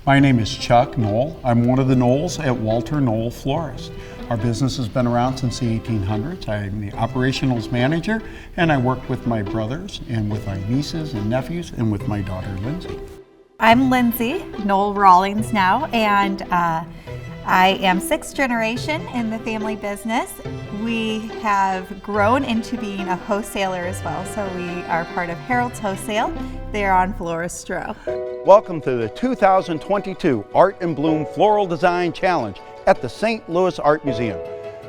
My name is Chuck Knoll. I'm one of the Knolls at Walter Knoll Florist. Our business has been around since the 1800s. I'm the operations manager, and I work with my brothers and with my nieces and nephews and with my daughter Lindsay. I'm Lindsay Knoll Rawlings now, and I am sixth generation in the family business. We have grown into being a wholesaler as well, so we are part of Harold's Wholesale. They're on Floristro. Welcome to the 2022 Art in Bloom Floral Design Challenge at the St. Louis Art Museum.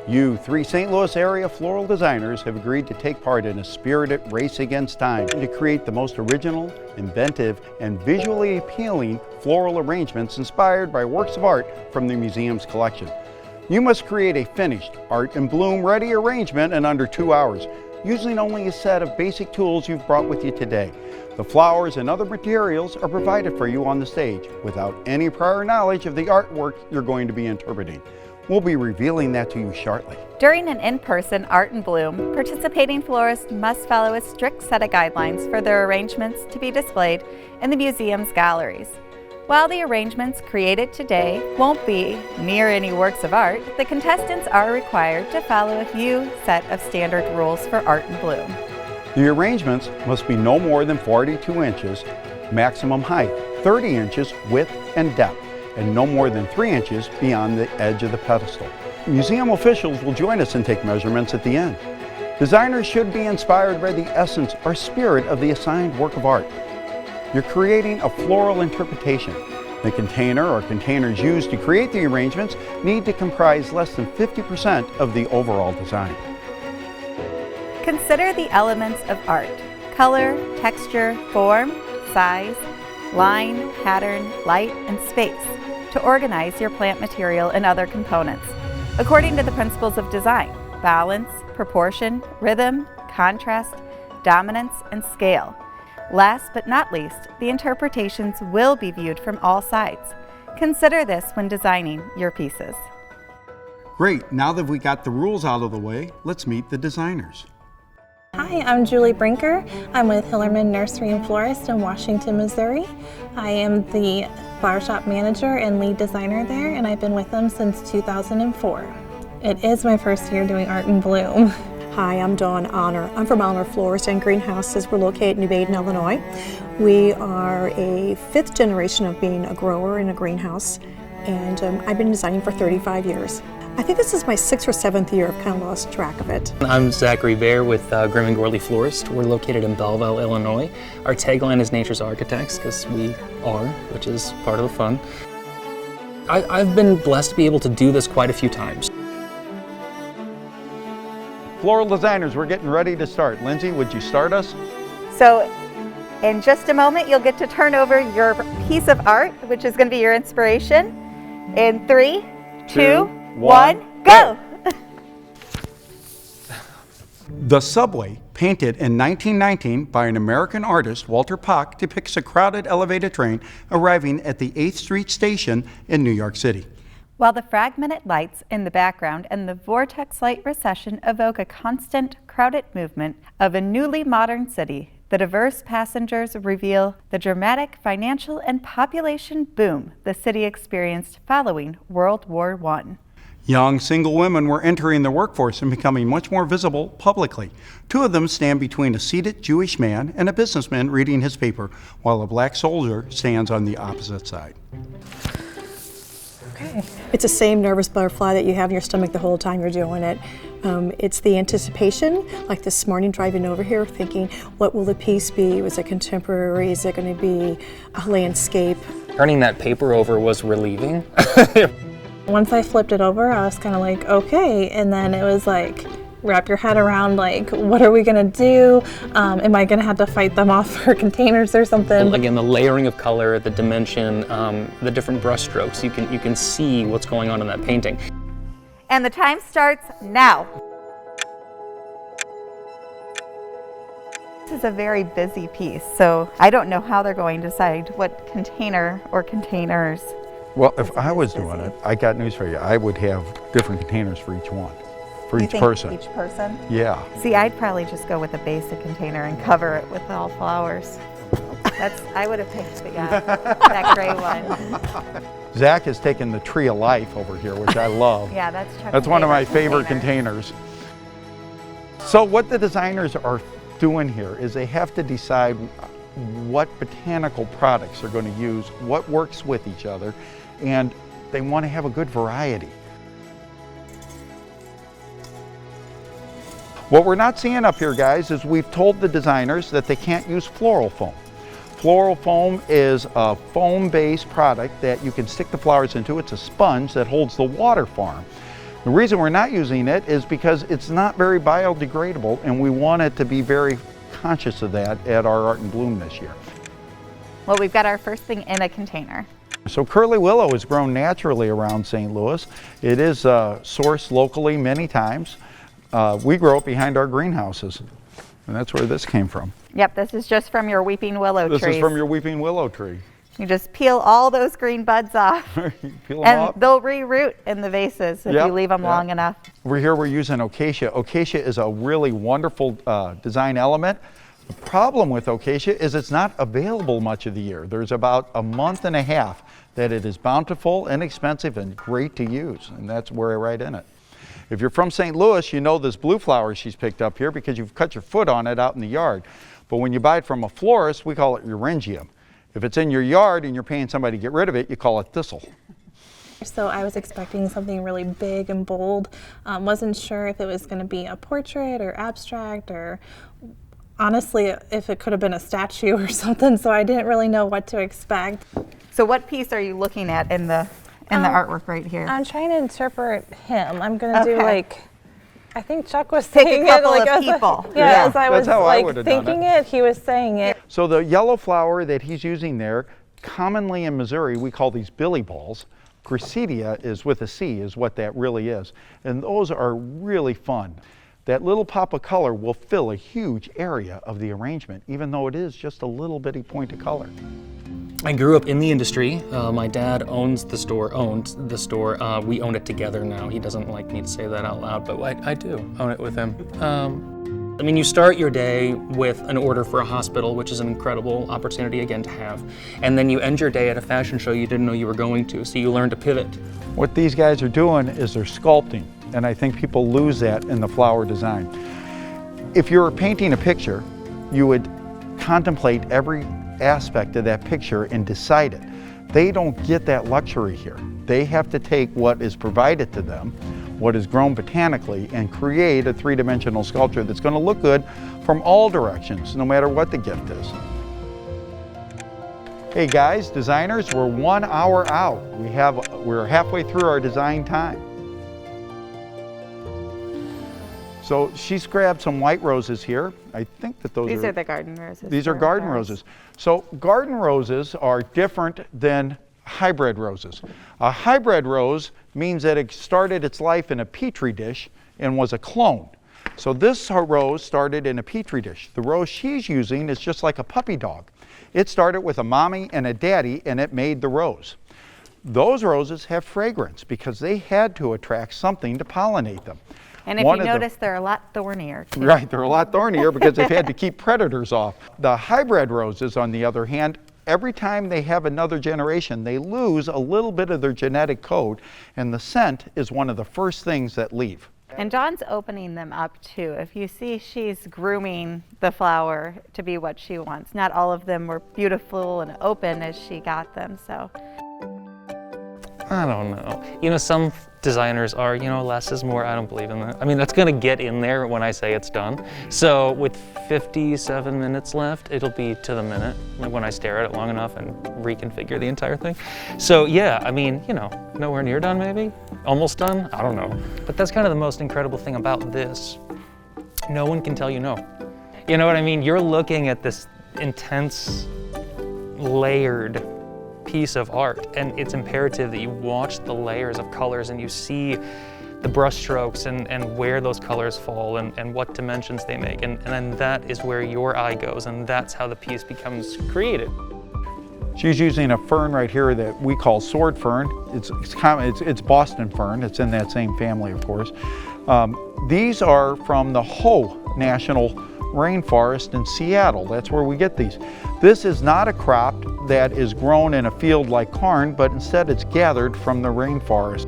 You three St. Louis area floral designers have agreed to take part in a spirited race against time to create the most original, inventive, and visually appealing floral arrangements inspired by works of art from the museum's collection. You must create a finished Art in Bloom ready arrangement in under 2 hours, using only a set of basic tools you've brought with you today. The flowers and other materials are provided for you on the stage without any prior knowledge of the artwork you're going to be interpreting. We'll be revealing that to you shortly. During an in-person Art in Bloom, participating florists must follow a strict set of guidelines for their arrangements to be displayed in the museum's galleries. While the arrangements created today won't be near any works of art, the contestants are required to follow a few set of standard rules for Art in Bloom. The arrangements must be no more than 42 inches maximum height, 30 inches width and depth, and no more than 3 inches beyond the edge of the pedestal. Museum officials will join us and take measurements at the end. Designers should be inspired by the essence or spirit of the assigned work of art. You're creating a floral interpretation. The container or containers used to create the arrangements need to comprise less than 50% of the overall design. Consider the elements of art: color, texture, form, size, line, pattern, light, and space to organize your plant material and other components according to the principles of design: balance, proportion, rhythm, contrast, dominance, and scale. Last but not least, the interpretations will be viewed from all sides. Consider this when designing your pieces. Great, now that we got the rules out of the way, let's meet the designers. Hi, I'm Julie Brinker. I'm with Hillerman Nursery and Florist in Washington, Missouri. I am the flower shop manager and lead designer there, and I've been with them since 2004. It is my first year doing Art in Bloom. Hi, I'm Dawn Honor. I'm from Honor Florist and Greenhouses. We're located in New Baden, Illinois. We are a fifth generation of being a grower in a greenhouse, and I've been designing for 35 years. I think this is my 6th or 7th year. I've kind of lost track of it. I'm Zachary Baer with Grimm and Gorley Florist. We're located in Belleville, Illinois. Our tagline is Nature's Architects, because we are, which is part of the fun. I've been blessed to be able to do this quite a few times. Floral designers, we're getting ready to start. Lindsay, would you start us? So in just a moment, you'll get to turn over your piece of art, which is going to be your inspiration. In 3, 2, 1, go! The subway, painted in 1919 by an American artist, Walter Pock, depicts a crowded elevated train arriving at the 8th Street station in New York City. While the fragmented lights in the background and the vortex light recession evoke a constant, crowded movement of a newly modern city, the diverse passengers reveal the dramatic financial and population boom the city experienced following World War I. Young single women were entering the workforce and becoming much more visible publicly. 2 of them stand between a seated Jewish man and a businessman reading his paper, while a black soldier stands on the opposite side. Okay. It's the same nervous butterfly that you have in your stomach the whole time you're doing it. It's the anticipation, like this morning driving over here thinking, what will the piece be? Was it contemporary? Is it going to be a landscape? Turning that paper over was relieving. Once I flipped it over, I was kind of like, okay, and then it was like, wrap your head around, like, what are we gonna do? Am I gonna have to fight them off for containers or something? Again, the layering of color, the dimension, the different brush strokes, you can see what's going on in that painting. And the time starts now. This is a very busy piece, so I don't know how they're going to decide what container or containers. Well, if I was doing it, I got news for you. I would have different containers for each one. for You each think person. Each person? Yeah. See, I'd probably just go with a basic container and cover it with all flowers. I would have picked that gray one. Zach has taken the tree of life over here, which I love. Yeah, that's Chuck's That's one of my favorite container. containers. So what the designers are doing here is they have to decide what botanical products they're going to use, what works with each other, and they want to have a good variety. What we're not seeing up here, guys, is we've told the designers that they can't use floral foam. Floral foam is a foam-based product that you can stick the flowers into. It's a sponge that holds the water farm. The reason we're not using it is because it's not very biodegradable, and we want it to be very conscious of that at our Art in Bloom this year. Well, we've got our first thing in a container. So curly willow is grown naturally around St. Louis. It is sourced locally many times. We grow it behind our greenhouses, and that's where this came from. Yep, this is just from your weeping willow trees. This is from your weeping willow tree. You just peel all those green buds off, You peel them and off. they'll re-root in the vases if Yep, you leave them yep. long enough. Over here we're using acacia. Acacia is a really wonderful design element. The problem with acacia is it's not available much of the year. There's about a month and a half that it is bountiful, inexpensive, and great to use, and that's where I write in it. If you're from St. Louis, you know this blue flower she's picked up here because you've cut your foot on it out in the yard. But when you buy it from a florist, we call it eurangium. If it's in your yard and you're paying somebody to get rid of it, you call it thistle. So I was expecting something really big and bold. Wasn't sure if it was going to be a portrait or abstract, or honestly if it could have been a statue or something, so I didn't really know what to expect. So what piece are you looking at in the artwork right here? I'm trying to interpret him. I'm going to do Okay. like, I think Chuck was Pick a saying couple it like of as people. Yeah, as I that's was how I like would've done thinking it, he was saying it. So the yellow flower that he's using there, commonly in Missouri, we call these billy balls. Gracidia is with a C is what that really is. And those are really fun. That little pop of color will fill a huge area of the arrangement, even though it is just a little bitty point of color. I grew up in the industry. My dad owned the store. We own it together now. He doesn't like me to say that out loud, but I do own it with him. I mean, you start your day with an order for a hospital, which is an incredible opportunity again to have. And then you end your day at a fashion show you didn't know you were going to, so you learn to pivot. What these guys are doing is they're sculpting, and I think people lose that in the flower design. If you were painting a picture, you would contemplate every aspect of that picture and decide it. They don't get that luxury here. They have to take what is provided to them, what is grown botanically, and create a three-dimensional sculpture that's going to look good from all directions, no matter what the gift is. Hey guys, designers, we're 1 hour out. We're halfway through our design time. So she's grabbed some white roses here. I think that those These are the garden roses. These are garden roses. So garden roses are different than hybrid roses. A hybrid rose means that it started its life in a petri dish and was a clone. So this rose started in a petri dish. The rose she's using is just like a puppy dog. It started with a mommy and a daddy, and it made the rose. Those roses have fragrance because they had to attract something to pollinate them. And if you notice, they're a lot thornier too. Right, they're a lot thornier because they've had to keep predators off. The hybrid roses, on the other hand, every time they have another generation, they lose a little bit of their genetic code, and the scent is one of the first things that leave. And Dawn's opening them up too. If you see, she's grooming the flower to be what she wants. Not all of them were beautiful and open as she got them, so. I don't know. You know, some designers are, less is more. I don't believe in that. I mean, that's gonna get in there when I say it's done. So with 57 minutes left, it'll be to the minute when I stare at it long enough and reconfigure the entire thing. So yeah, I mean, nowhere near done maybe? Almost done? I don't know. But that's kind of the most incredible thing about this. No one can tell you no. You know what I mean? You're looking at this intense, layered piece of art, and it's imperative that you watch the layers of colors and you see the brush strokes and where those colors fall and what dimensions they make, and then that is where your eye goes, and that's how the piece becomes created. She's using a fern right here that we call sword fern. It's Boston fern. It's in that same family, of course. These are from the Hoh National Rainforest in Seattle. That's where we get these. This is not a crop that is grown in a field like corn, but instead it's gathered from the rainforest.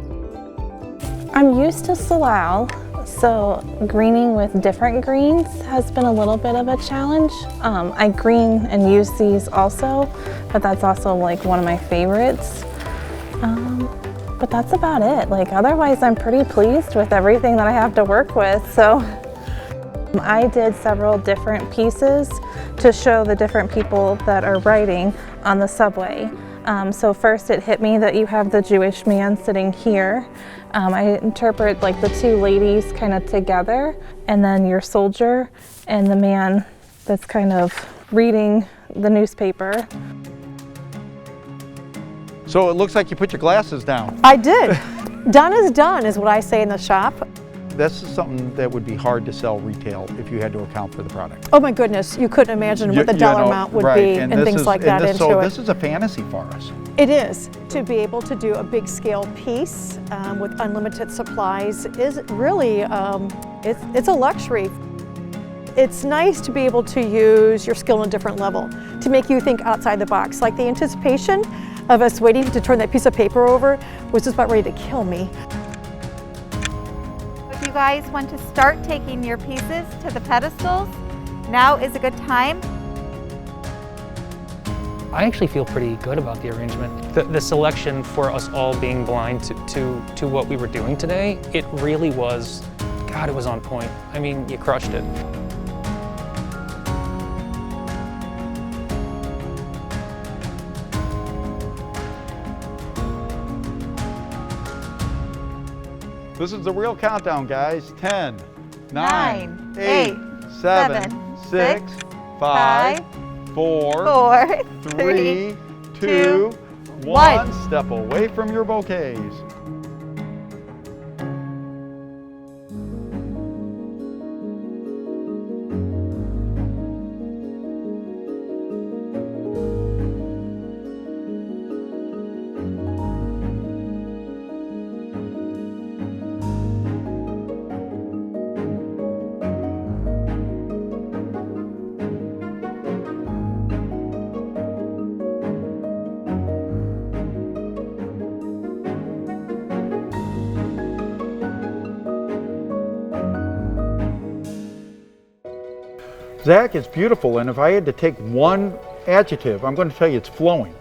I'm used to Salal, so greening with different greens has been a little bit of a challenge. I green and use these also, but that's also like one of my favorites. But that's about it. Like otherwise I'm pretty pleased with everything that I have to work with. So I did several different pieces to show the different people that are riding on the subway. So first it hit me that you have the Jewish man sitting here. I interpret like the two ladies kind of together, and then your soldier and the man that's kind of reading the newspaper. So it looks like you put your glasses down. I did. Done is done is what I say in the shop. This is something that would be hard to sell retail if you had to account for the product. Oh my goodness, you couldn't imagine what the dollar amount would be and things like that into it. So this is a fantasy for us. It is. To be able to do a big scale piece with unlimited supplies is really, it's a luxury. It's nice to be able to use your skill on a different level, to make you think outside the box. Like the anticipation of us waiting to turn that piece of paper over was just about ready to kill me. If you guys want to start taking your pieces to the pedestals, now is a good time. I actually feel pretty good about the arrangement. The selection for us all being blind to what we were doing today, it really was, God, it was on point. I mean, you crushed it. This is the real countdown, guys. 10, 9, 8, 7, 6, 5, 4, 4, 3, 2, 1. 1. Step away from your bouquets. Zach, it's beautiful, and if I had to take one adjective, I'm going to tell you it's flowing.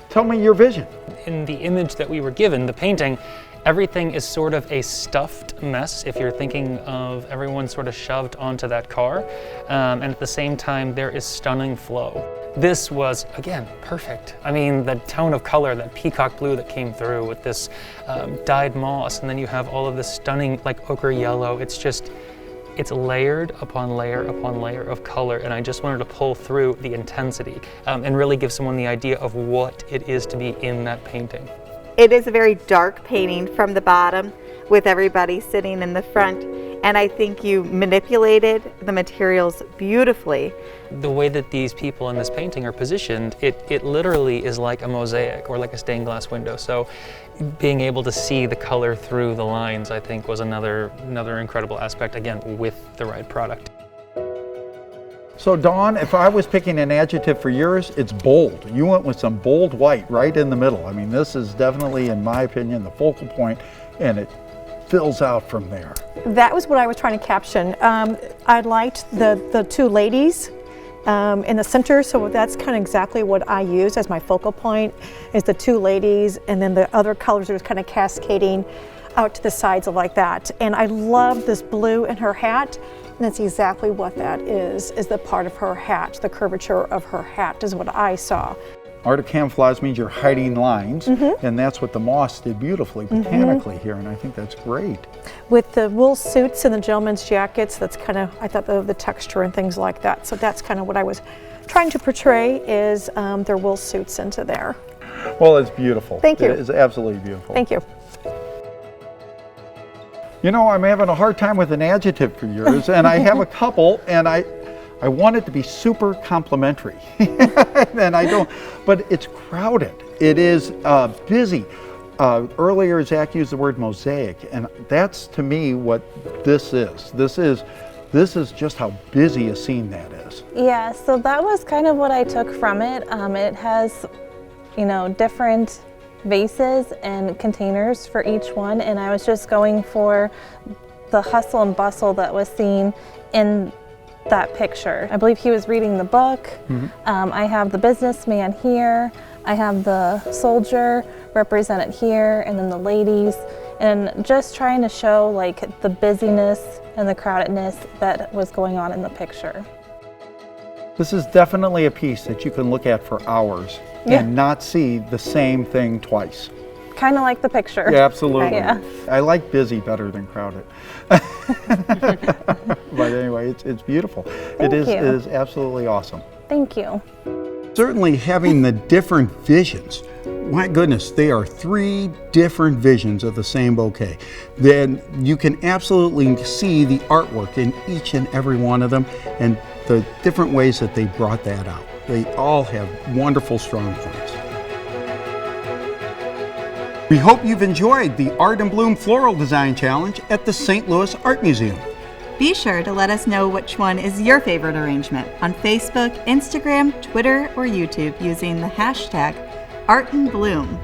Tell me your vision. In the image that we were given, the painting, everything is sort of a stuffed mess if you're thinking of everyone sort of shoved onto that car. And at the same time, there is stunning flow. This was, again, perfect. I mean, the tone of color, that peacock blue that came through with this dyed moss, and then you have all of this stunning, like ochre yellow. It's just, it's layered upon layer upon layer of color, and I just wanted to pull through the intensity and really give someone the idea of what it is to be in that painting. It is a very dark painting from the bottom with everybody sitting in the front, and I think you manipulated the materials beautifully. The way that these people in this painting are positioned, it literally is like a mosaic or like a stained glass window. So being able to see the color through the lines, I think, was another incredible aspect, again, with the right product. So Dawn, if I was picking an adjective for yours, it's bold. You went with some bold white right in the middle. I mean, this is definitely, in my opinion, the focal point, and it fills out from there. That was what I was trying to caption. I liked the two ladies in the center, so that's kind of exactly what I use as my focal point, is the two ladies, and then the other colors are just kind of cascading out to the sides of like that. And I love this blue in her hat, and that's exactly what that is the part of her hat. The curvature of her hat is what I saw. Art of camouflage means you're hiding lines, and that's what the moss did beautifully botanically here, and I think that's great. With the wool suits and the gentlemen's jackets, that's kind of, I thought, the texture and things like that. So that's kind of what I was trying to portray, is their wool suits into there. Well, it's beautiful. Thank you. It is absolutely beautiful. Thank you. You know, I'm having a hard time with an adjective for yours, and I have a couple, and I I want it to be super complimentary, and I don't, but it's crowded. It is busy. Earlier, Zach used the word mosaic, and that's to me what this is. This is just how busy a scene that is. Yeah, so that was kind of what I took from it. It has, you know, different vases and containers for each one, and I was just going for the hustle and bustle that was seen in that picture. I believe he was reading the book. I have the businessman here. I have the soldier represented here, and then the ladies, and just trying to show like the busyness and the crowdedness that was going on in the picture. This is definitely a piece that you can look at for hours and not see the same thing twice. Kind of like the picture. Yeah, absolutely. Yeah. I like busy better than crowded. But anyway, it's beautiful. It is absolutely awesome. Thank you. Certainly having the different visions, my goodness, they are 3 different visions of the same bouquet. Then you can absolutely see the artwork in each and every one of them and the different ways that they brought that out. They all have wonderful strong points. We hope you've enjoyed the Art in Bloom Floral Design Challenge at the St. Louis Art Museum. Be sure to let us know which one is your favorite arrangement on Facebook, Instagram, Twitter, or YouTube using the hashtag Art in Bloom.